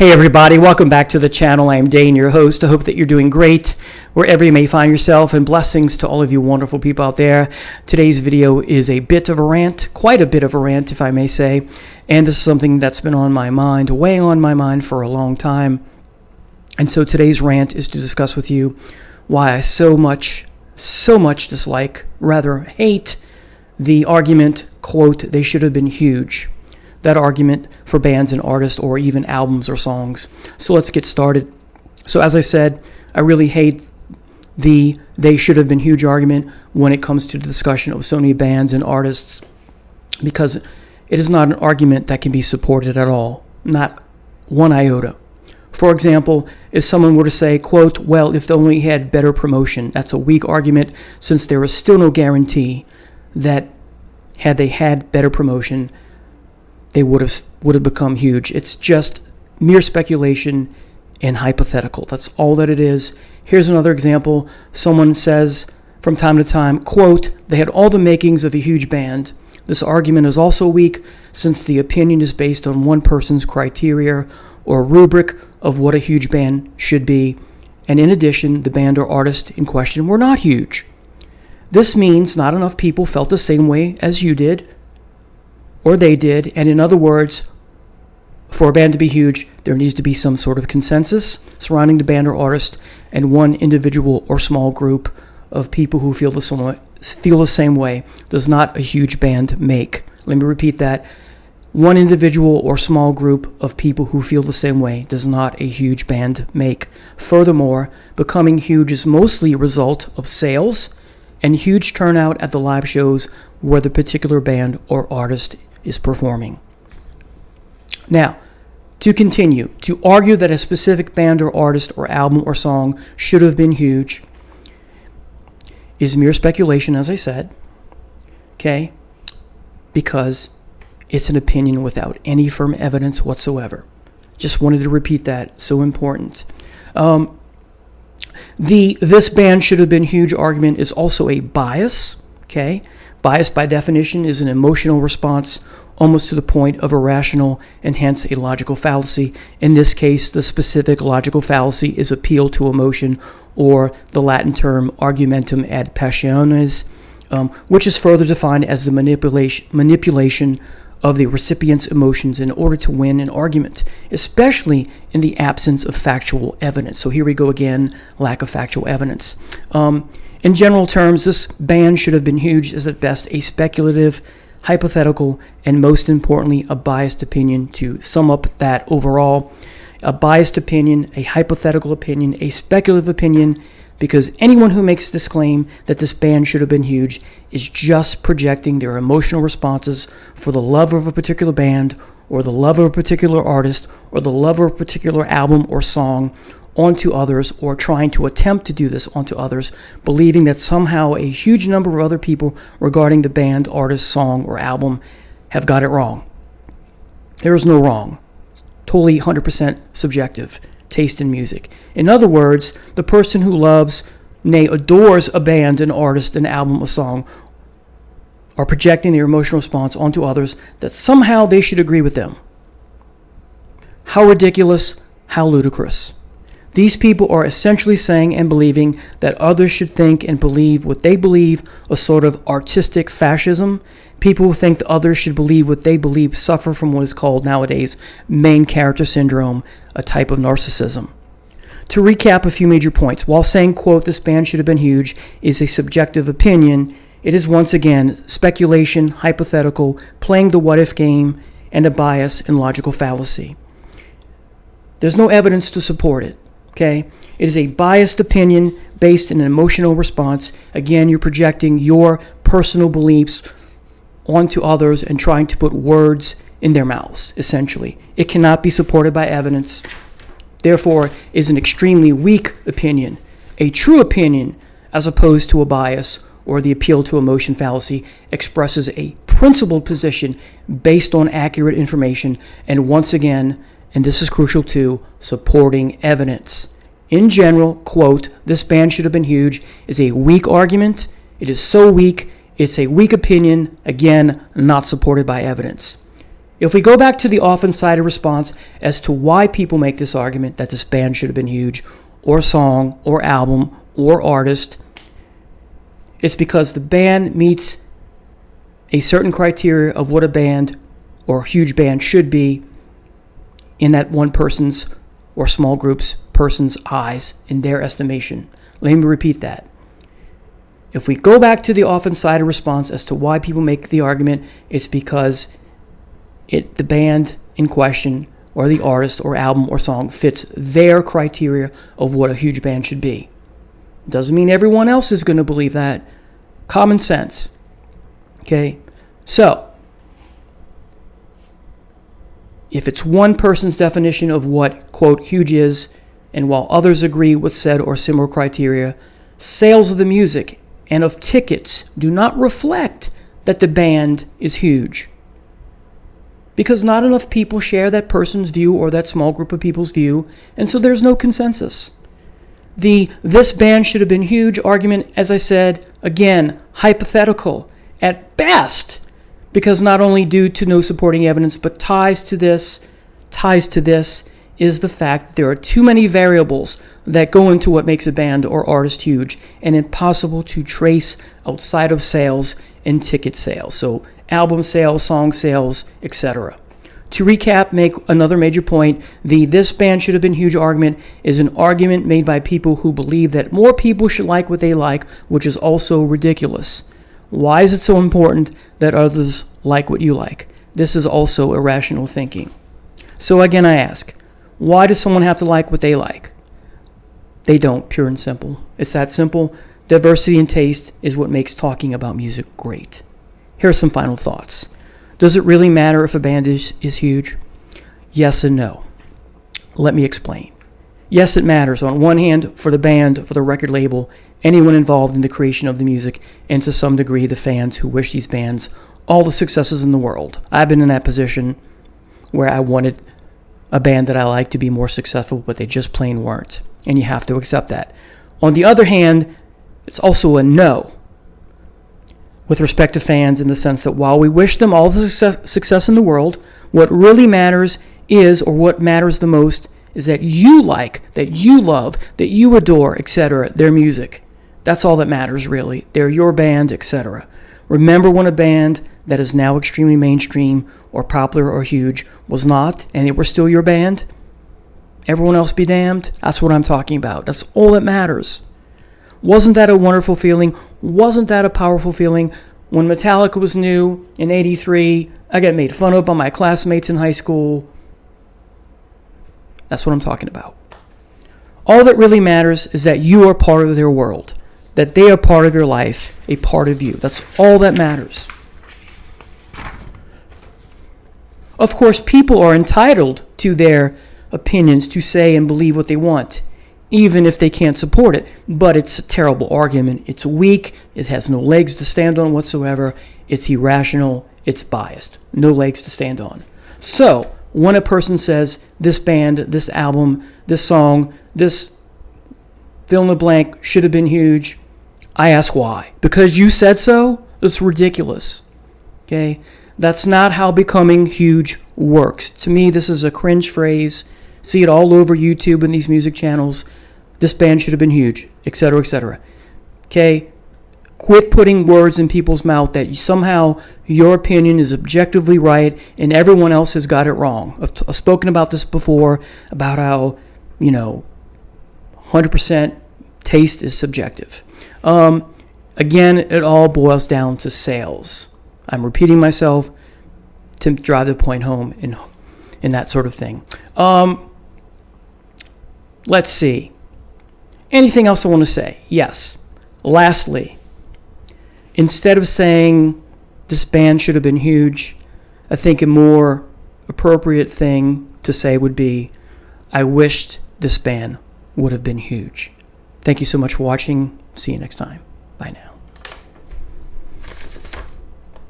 Hey everybody, welcome back to the channel. I am Dane, your host. I hope that you're doing great wherever you may find yourself, and blessings to all of you wonderful people out there. Today's video is a bit of a rant, quite a bit of a rant if I may say, and this is something that's been on my mind, weighing on my mind for a long time. And so today's rant is to discuss with you why I so much dislike, rather hate, the argument, quote, they should have been huge. That argument for bands and artists or even albums or songs. So let's get started. So as I said, I really hate the they should have been huge argument when it comes to the discussion of so many bands and artists, because it is not an argument that can be supported at all, not one iota. For example, if someone were to say, quote, well, if they only had better promotion, that's a weak argument since there is still no guarantee that had they had better promotion, they would have become huge. It's just mere speculation and hypothetical. That's all that it is. Here's another example. Someone says from time to time, quote, they had all the makings of a huge band. This argument is also weak since the opinion is based on one person's criteria or rubric of what a huge band should be. And in addition, the band or artist in question were not huge. This means not enough people felt the same way as you did, or they did, and in other words, for a band to be huge, there needs to be some sort of consensus surrounding the band or artist, and one individual or small group of people who feel the same way does not a huge band make. Let me repeat that. One individual or small group of people who feel the same way does not a huge band make. Furthermore, becoming huge is mostly a result of sales and huge turnout at the live shows where the particular band or artist is performing. Now, to continue, to argue that a specific band or artist or album or song should have been huge is mere speculation, as I said, okay, because it's an opinion without any firm evidence whatsoever. Just wanted to repeat that, so important. This band should have been huge argument is also a bias, okay? Bias, by definition, is an emotional response almost to the point of irrational and hence a logical fallacy. In this case, the specific logical fallacy is appeal to emotion, or the Latin term argumentum ad passiones, which is further defined as the manipulation of the recipient's emotions in order to win an argument, especially in the absence of factual evidence. So here we go again, lack of factual evidence. In general terms, this band should have been huge is at best a speculative, hypothetical, and most importantly, a biased opinion. To sum up that overall, a biased opinion, a hypothetical opinion, a speculative opinion, because anyone who makes this claim that this band should have been huge is just projecting their emotional responses for the love of a particular band or the love of a particular artist or the love of a particular album or song onto others, or trying to attempt to do this onto others, believing that somehow a huge number of other people regarding the band, artist, song, or album have got it wrong. There is no wrong. Totally 100% subjective taste in music. In other words, the person who loves, nay, adores a band, an artist, an album, a song, are projecting their emotional response onto others that somehow they should agree with them. How ridiculous, how ludicrous. These people are essentially saying and believing that others should think and believe what they believe, a sort of artistic fascism. People who think that others should believe what they believe suffer from what is called nowadays main character syndrome, a type of narcissism. To recap a few major points, while saying, quote, this band should have been huge is a subjective opinion, it is once again speculation, hypothetical, playing the what-if game, and a bias and logical fallacy. There's no evidence to support it. Okay, it is a biased opinion based in an emotional response. Again, you're projecting your personal beliefs onto others and trying to put words in their mouths, essentially. It cannot be supported by evidence. Therefore, it is an extremely weak opinion. A true opinion, as opposed to a bias or the appeal to emotion fallacy, expresses a principled position based on accurate information, and once again, and this is crucial too, supporting evidence. In general, quote, this band should have been huge is a weak argument. It is so weak, it's a weak opinion, again, not supported by evidence. if we go back to the often cited response as to why people make this argument that this band should have been huge, or song, or album, or artist, it's because the band meets a certain criteria of what a band or a huge band should be in that one person's or small group's person's eyes, in their estimation. Let me repeat that. If we go back to the often cited response as to why people make the argument, it's because the band in question, or the artist or album or song, fits their criteria of what a huge band should be. Doesn't mean everyone else is going to believe that. Common sense. Okay? So, if it's one person's definition of what, quote, huge is, and while others agree with said or similar criteria, sales of the music and of tickets do not reflect that the band is huge. Because not enough people share that person's view or that small group of people's view, and so there's no consensus. The "this band should have been huge" argument, as I said, again, hypothetical at best, because not only due to no supporting evidence, but ties to this is the fact that there are too many variables that go into what makes a band or artist huge, and impossible to trace outside of sales and ticket sales. So album sales, song sales, etc. To recap, make another major point, the "this band should have been huge" argument is an argument made by people who believe that more people should like what they like, which is also ridiculous. Why is it so important that others like what you like? This is also irrational thinking. So again, I ask, why does someone have to like what they like? They don't, pure and simple. It's that simple. Diversity in taste is what makes talking about music great. Here are some final thoughts. Does it really matter if a band is huge? Yes and no. Let me explain. Yes, it matters. On one hand, for the band, for the record label, anyone involved in the creation of the music, and to some degree the fans who wish these bands all the successes in the world. I've been in that position where I wanted a band that I liked to be more successful, but they just plain weren't. And you have to accept that. On the other hand, it's also a no with respect to fans, in the sense that while we wish them all the success in the world, what really matters is, or what matters the most, is that you like, that you love, that you adore, etc., their music. That's all that matters, really. They're your band, etc. Remember when a band that is now extremely mainstream or popular or huge was not, and they were still your band? Everyone else be damned? That's what I'm talking about. That's all that matters. Wasn't that a wonderful feeling? Wasn't that a powerful feeling? When Metallica was new in '83, I got made fun of by my classmates in high school. That's what I'm talking about. All that really matters is that you are part of their world, that they are part of your life, a part of you. That's all that matters. Of course, people are entitled to their opinions, to say and believe what they want, even if they can't support it. But it's a terrible argument. It's weak. It has no legs to stand on whatsoever. It's irrational. It's biased. No legs to stand on. So, when a person says, this band, this album, this song, this fill in the blank should have been huge, I ask why. Because you said so? It's ridiculous. Okay? That's not how becoming huge works. To me, this is a cringe phrase. See it all over YouTube and these music channels. This band should have been huge, etc., etc. Okay? Quit putting words in people's mouth that somehow your opinion is objectively right and everyone else has got it wrong. I've spoken about this before, about how, 100% taste is subjective. Again, it all boils down to sales. I'm repeating myself to drive the point home in that sort of thing. Let's see. Anything else I want to say? Yes. Lastly, instead of saying this band should have been huge, I think a more appropriate thing to say would be, I wished this band would have been huge. Thank you so much for watching. See you next time. Bye now.